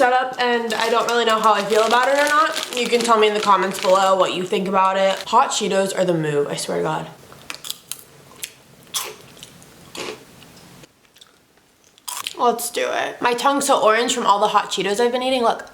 setup and I don't really know how I feel about it or not. You can tell me in the comments below what you think about it. Hot Cheetos are the move, I swear to God. Let's do it. My tongue's so orange from all the hot Cheetos I've been eating. Look.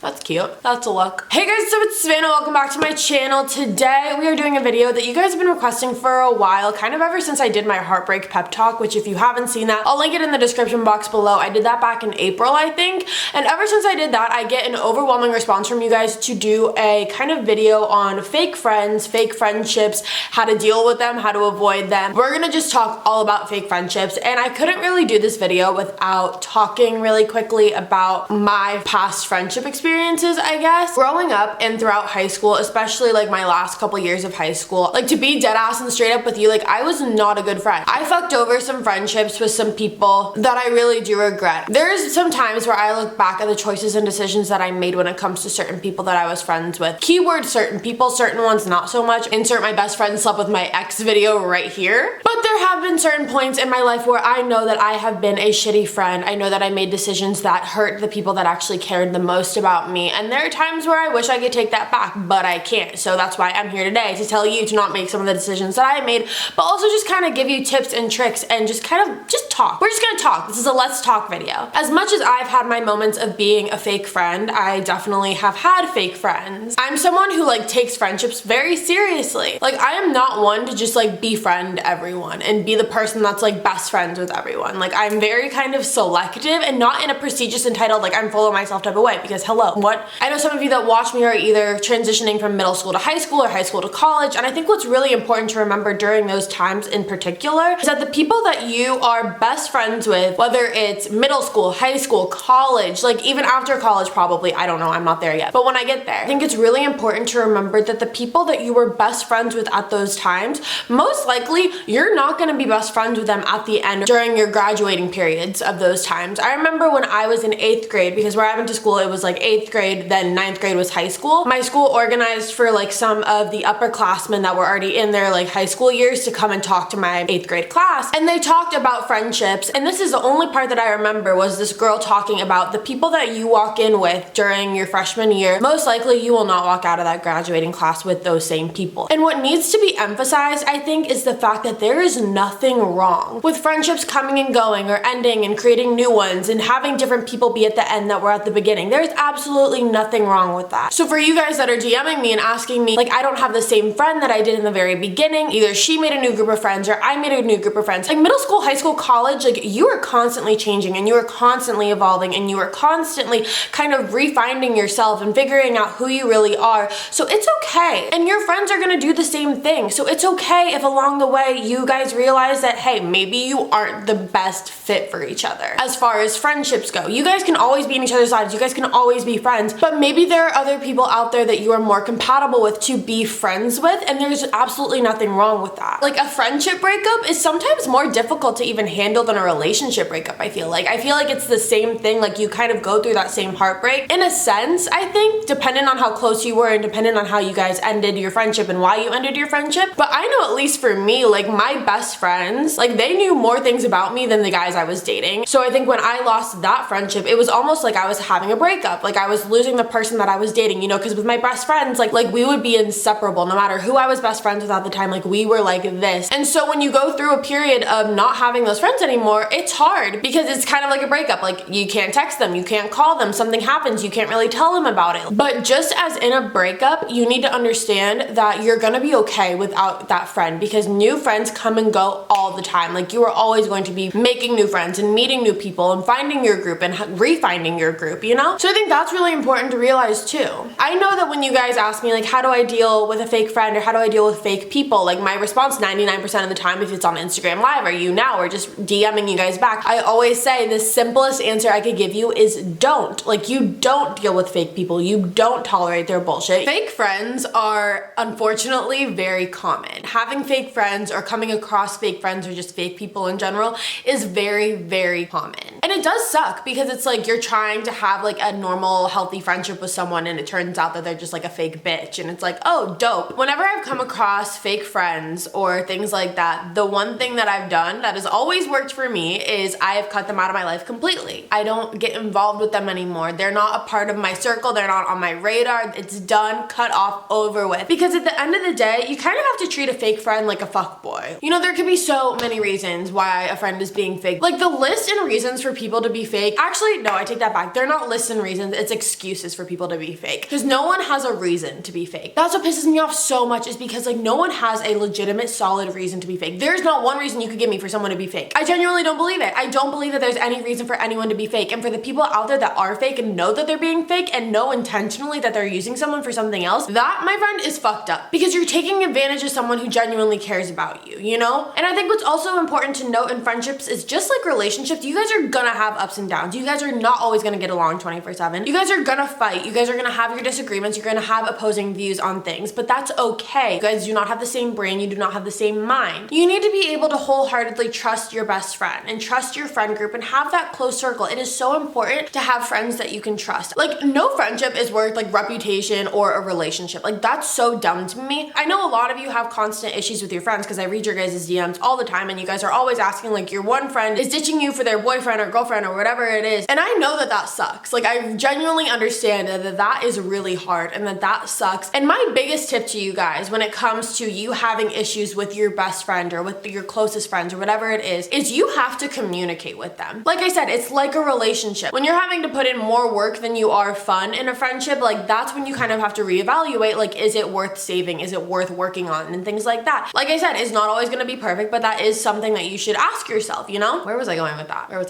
That's cute. That's a look. Hey guys, so it's Savannah. Welcome back to my channel. Today we are doing a video that you guys have been requesting for a while, kind of ever since I did my heartbreak pep talk, which if you haven't seen that, I'll link it in the description box below. I did that back in April, I think. And ever since I did that, I get an overwhelming response from you guys to do a kind of video on fake friends, fake friendships, how to deal with them, how to avoid them. We're gonna just talk all about fake friendships. And I couldn't really do this video without talking really quickly about my past friendship experiences, I guess. Growing up and throughout high school, especially like my last couple years of high school, like to be dead ass and straight up with you, like I was not a good friend. I fucked over some friendships with some people that I really do regret. There's some times where I look back at the choices and decisions that I made when it comes to certain people that I was friends with. Keyword certain people, certain ones not so much. Insert my best friend slept with my ex video right here. But there have been certain points in my life where I know that I have been a shitty friend. I know that I made decisions that hurt the people that actually cared the most about me, and there are times where I wish I could take that back, but I can't. So that's why I'm here today, to tell you to not make some of the decisions that I made, but also just kind of give you tips and tricks and just kind of just talk. We're just gonna talk. This is a let's talk video. As much as I've had my moments of being a fake friend, I definitely have had fake friends. I'm someone who like takes friendships very seriously. Like I am not one to just like befriend everyone and be the person that's like best friends with everyone. Like I'm very kind of selective, and not in a prestigious entitled like I'm full of myself type of way, because hello, what? I know some of you that watch me are either transitioning from middle school to high school or high school to college, and I think what's really important to remember during those times in particular is that the people that you are best friends with, whether it's middle school, high school, college, like even after college probably, I don't know, I'm not there yet, but when I get there, I think it's really important to remember that the people that you were best friends with at those times, most likely you're not going to be best friends with them at the end during your graduating periods of those times. I remember when I was in 8th grade, because where I went to school, it was like 8th grade, then 9th grade was high school. My school organized for like some of the upperclassmen that were already in their like high school years to come and talk to my 8th grade class, and they talked about friendships, and this is the only part that I remember was this girl talking about the people that you walk in with during your freshman year, most likely you will not walk out of that graduating class with those same people. And what needs to be emphasized, I think, is the fact that there is nothing wrong with friendships coming and going or ending and creating new ones and having different people be at the end that were at the beginning. There's absolutely nothing wrong with that. So for you guys that are DMing me and asking me like I don't have the same friend that I did in the very beginning, either she made a new group of friends or I made a new group of friends. Like middle school, high school, college, like you are constantly changing and you are constantly evolving and you are constantly kind of refinding yourself and figuring out who you really are. So it's okay. And your friends are gonna do the same thing. So it's okay if along the way you guys realize that, hey, maybe you aren't the best fit for each other. As far as friendships go, you guys can always be in each other's lives. You guys can always be friends, but maybe there are other people out there that you are more compatible with to be friends with, and there's absolutely nothing wrong with that. Like a friendship breakup is sometimes more difficult to even handle than a relationship breakup, I feel like. I feel like it's the same thing, like you kind of go through that same heartbreak in a sense, I think, depending on how close you were and depending on how you guys ended your friendship and why you ended your friendship. But I know at least for me, like my best friends, like they knew more things about me than the guys I was dating. So I think when I lost that friendship, it was almost like I was having a breakup. Like I was losing the person that I was dating, you know, because with my best friends, like we would be inseparable no matter who I was best friends with at the time. Like we were like this. And so when you go through a period of not having those friends anymore, it's hard because it's kind of like a breakup. Like you can't text them, you can't call them, something happens, you can't really tell them about it. But just as in a breakup, you need to understand that you're gonna be okay without that friend, because new friends come and go all the time. Like you are always going to be making new friends and meeting new people and finding your group and refinding your group, you know? So I think that's really important to realize too. I know that when you guys ask me like how do I deal with a fake friend or how do I deal with fake people, like my response 99% of the time, if it's on Instagram Live or you now or just DMing you guys back, I always say the simplest answer I could give you is don't. Like you don't deal with fake people. You don't tolerate their bullshit. Fake friends are unfortunately very common. Having fake friends or coming across fake friends or just fake people in general is very, very common. And And it does suck because it's like you're trying to have like a normal, healthy friendship with someone and it turns out that they're just like a fake bitch. And it's like, oh, dope. Whenever I've come across fake friends or things like that, the one thing that I've done that has always worked for me is I have cut them out of my life completely. I don't get involved with them anymore. They're not a part of my circle. They're not on my radar. It's done, cut off, over with. Because at the end of the day, you kind of have to treat a fake friend like a fuckboy. You know, there could be so many reasons why a friend is being fake. Like the list and reasons for people to be fake. Actually, no, I take that back. They're not lists and reasons. It's excuses for people to be fake. Because no one has a reason to be fake. That's what pisses me off so much, is because like no one has a legitimate, solid reason to be fake. There's not one reason you could give me for someone to be fake. I genuinely don't believe it. I don't believe that there's any reason for anyone to be fake. And for the people out there that are fake and know that they're being fake and know intentionally that they're using someone for something else, that, my friend, is fucked up. Because you're taking advantage of someone who genuinely cares about you, you know? And I think what's also important to note in friendships is just like relationships, you guys are gonna have ups and downs. You guys are not always gonna get along 24/7. You guys are gonna fight. You guys are gonna have your disagreements. You're gonna have opposing views on things, but that's okay. You guys do not have the same brain. You do not have the same mind. You need to be able to wholeheartedly trust your best friend and trust your friend group and have that close circle. It is so important to have friends that you can trust. Like no friendship is worth like reputation or a relationship. Like that's so dumb to me. I know a lot of you have constant issues with your friends because I read your guys' DMs all the time and you guys are always asking like your one friend is ditching you for their boyfriend or girlfriend or whatever it is. And I know that that sucks. Like I genuinely understand that that is really hard and that sucks. And my biggest tip to you guys when it comes to you having issues with your best friend or with your closest friends or whatever it is you have to communicate with them. Like I said, it's like a relationship. When you're having to put in more work than you are fun in a friendship, like that's when you kind of have to reevaluate, like, is it worth saving? Is it worth working on? And things like that. Like I said, it's not always gonna be perfect, but that is something that you should ask yourself, you know? Where was I going with that? I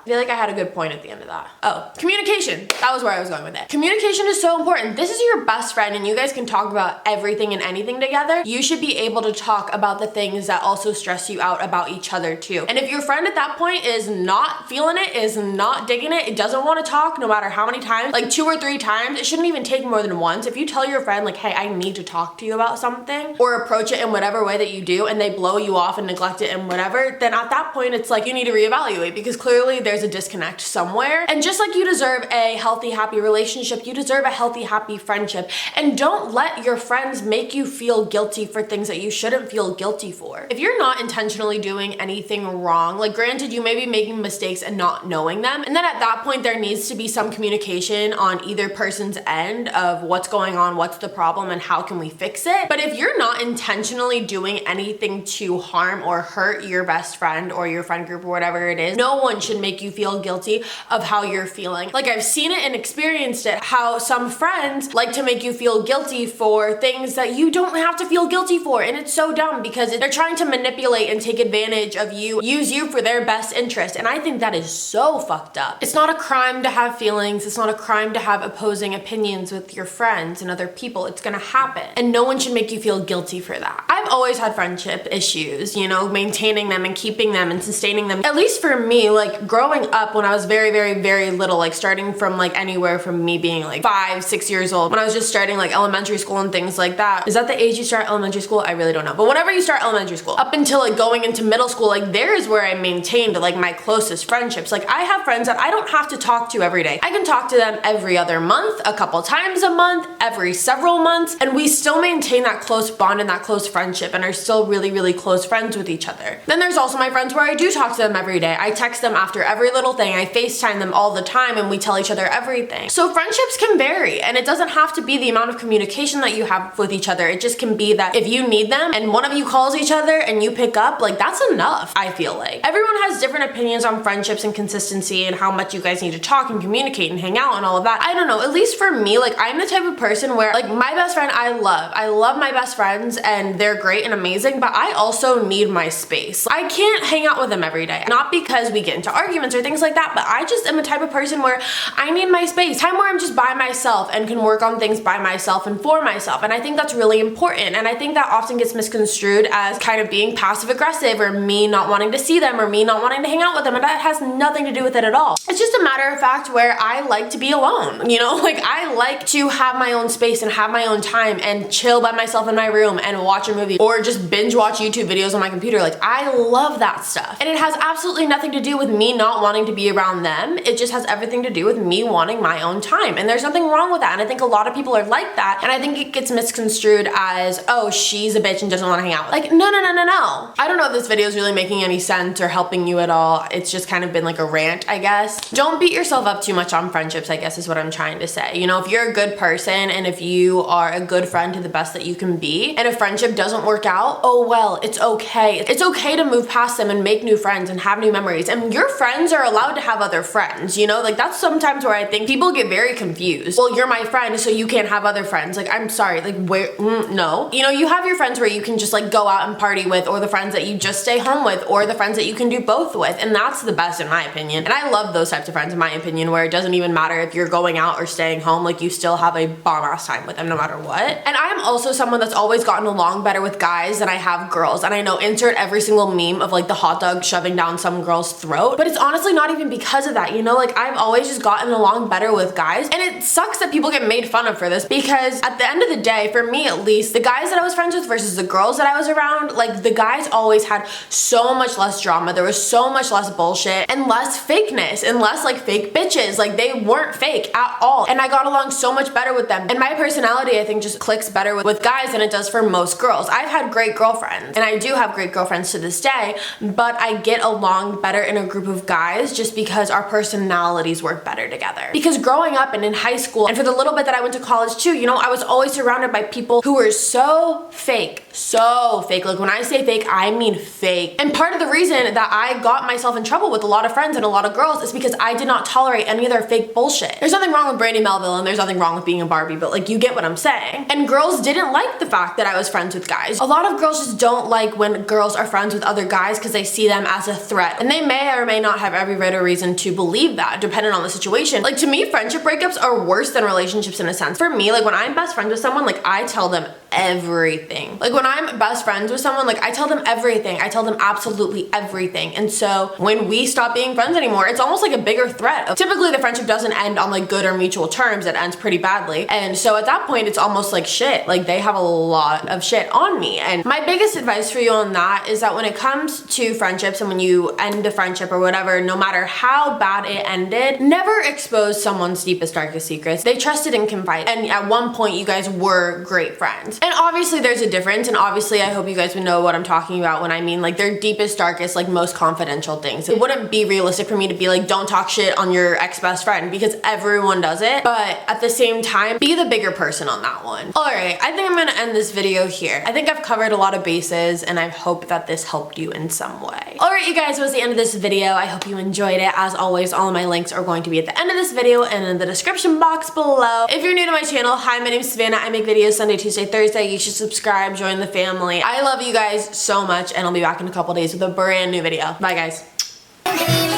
feel like I had a good point at the end of that. Oh, communication. That was where I was going with it. Communication is so important. This is your best friend and you guys can talk about everything and anything together. You should be able to talk about the things that also stress you out about each other too. And if your friend at that point is not feeling it, is not digging it, it doesn't want to talk no matter how many times, like 2 or 3 times, it shouldn't even take more than once. If you tell your friend like, hey, I need to talk to you about something, or approach it in whatever way that you do and they blow you off and neglect it and whatever, then at that point it's like you need to reevaluate because clearly there's a disconnect somewhere. And just like you deserve a healthy, happy relationship, you deserve a healthy, happy friendship. And don't let your friends make you feel guilty for things that you shouldn't feel guilty for. If you're not intentionally doing anything wrong, like granted you may be making mistakes and not knowing them, and then at that point there needs to be some communication on either person's end of what's going on, what's the problem, and how can we fix it. But if you're not intentionally doing anything to harm or hurt your best friend or your friend group or whatever it is, no one should make you feel guilty of how you're feeling. Like I've seen it and experienced it, how some friends like to make you feel guilty for things that you don't have to feel guilty for, and it's so dumb because they're trying to manipulate and take advantage of you, use you for their best interest, and I think that is so fucked up. It's not a crime to have feelings, it's not a crime to have opposing opinions with your friends and other people. It's gonna happen, and no one should make you feel guilty for that. I've always had friendship issues, you know, maintaining them and keeping them and sustaining them. At least for me, like growing up when I was very, very, very little, like starting from like anywhere from me being like 5, 6 years old, when I was just starting like elementary school and things like that. Is that the age you start elementary school? I really don't know. But whenever you start elementary school, up until like going into middle school, like there is where I maintained like my closest friendships. Like I have friends that I don't have to talk to every day. I can talk to them every other month, a couple times a month, every several months, and we still maintain that close bond and that close friendship and are still really, really close friends with each other. Then there's also my friends where I do talk to them every day. I text them after every little thing. I FaceTime them all the time and we tell each other everything. So friendships can vary and it doesn't have to be the amount of communication that you have with each other. It just can be that if you need them and one of you calls each other and you pick up, like that's enough, I feel like. Everyone has different opinions on friendships and consistency and how much you guys need to talk and communicate and hang out and all of that. I don't know, at least for me, like I'm the type of person where like my best friend I love my best friends and they're great and amazing, but I also need my space. I can't hang out with them every day. Not because we get into arguments or things like that, but I just am a type of person where I need my space. Time where I'm just by myself and can work on things by myself and for myself. And I think that's really important. And I think that often gets misconstrued as kind of being passive aggressive or me not wanting to see them or me not wanting to hang out with them. And that has nothing to do with it at all. It's just a matter of fact where I like to be alone. You know, like I like to have my own space and have my own time and chill by myself in my room and watch a movie or just binge watch YouTube videos on my computer. Like I love that stuff. And it has absolutely nothing to do with me me not wanting to be around them. It just has everything to do with me wanting my own time. And there's nothing wrong with that. And I think a lot of people are like that. And I think it gets misconstrued as, oh, she's a bitch and doesn't want to hang out. Like, no. I don't know if this video is really making any sense or helping you at all. It's just kind of been like a rant, I guess. Don't beat yourself up too much on friendships, I guess is what I'm trying to say. You know, if you're a good person and if you are a good friend to the best that you can be, and if friendship doesn't work out, oh well, it's okay. It's okay to move past them and make new friends and have new memories. And your friends are allowed to have other friends, you know? Like, that's sometimes where I think people get very confused. Well, you're my friend, so you can't have other friends. Like, I'm sorry, like, where, no. You know, you have your friends where you can just like go out and party with, or the friends that you just stay home with, or the friends that you can do both with. And that's the best in my opinion. And I love those types of friends in my opinion, where it doesn't even matter if you're going out or staying home, like you still have a bomb ass time with them no matter what. And I am also someone that's always gotten along better with guys than I have girls. And I know, insert every single meme of like the hot dog shoving down some girl's throat, but it's honestly not even because of that, you know? Like, I've always just gotten along better with guys. And it sucks that people get made fun of for this, because at the end of the day, for me at least, the guys that I was friends with versus the girls that I was around, like the guys always had so much less drama. There was so much less bullshit and less fakeness and less like fake bitches. Like, they weren't fake at all. And I got along so much better with them. And my personality, I think, just clicks better with guys than it does for most girls. I've had great girlfriends, and I do have great girlfriends to this day, but I get along better in a group of guys just because our personalities work better together. Because growing up and in high school, and for the little bit that I went to college too, you know, I was always surrounded by people who were so fake. So fake. Like, when I say fake, I mean fake. And part of the reason that I got myself in trouble with a lot of friends and a lot of girls is because I did not tolerate any of their fake bullshit. There's nothing wrong with Brandy Melville, and there's nothing wrong with being a Barbie, but like, you get what I'm saying. And girls didn't like the fact that I was friends with guys. A lot of girls just don't like when girls are friends with other guys because they see them as a threat. And they may or may not have every right or reason to believe that, depending on the situation. Like, to me, friendship breakups are worse than relationships in a sense. For me, like, when I'm best friends with someone, like, I tell them everything. Like, when I'm best friends with someone, like, I tell them everything. I tell them absolutely everything. And so when we stop being friends anymore, it's almost like a bigger threat. Typically the friendship doesn't end on like good or mutual terms. It ends pretty badly. And so at that point, it's almost like shit. Like, they have a lot of shit on me. And my biggest advice for you on that is that when it comes to friendships and when you end a friendship or whatever, no matter how bad it ended, never expose someone's deepest, darkest secrets. They trusted and confided. And at one point, you guys were great friends. And obviously there's a difference, and obviously I hope you guys would know what I'm talking about when I mean like their deepest, darkest, like most confidential things. It wouldn't be realistic for me to be like, don't talk shit on your ex-best friend, because everyone does it. But at the same time, be the bigger person on that one. Alright, I think I'm gonna end this video here. I think I've covered a lot of bases, and I hope that this helped you in some way. Alright, you guys, that was the end of this video. I hope you enjoyed it. As always, all of my links are going to be at the end of this video and in the description box below. If you're new to my channel, hi, my name's Savannah. I make videos Sunday, Tuesday, Thursday. You should subscribe, join the family. I love you guys so much, and I'll be back in a couple days with a brand new video. Bye, guys.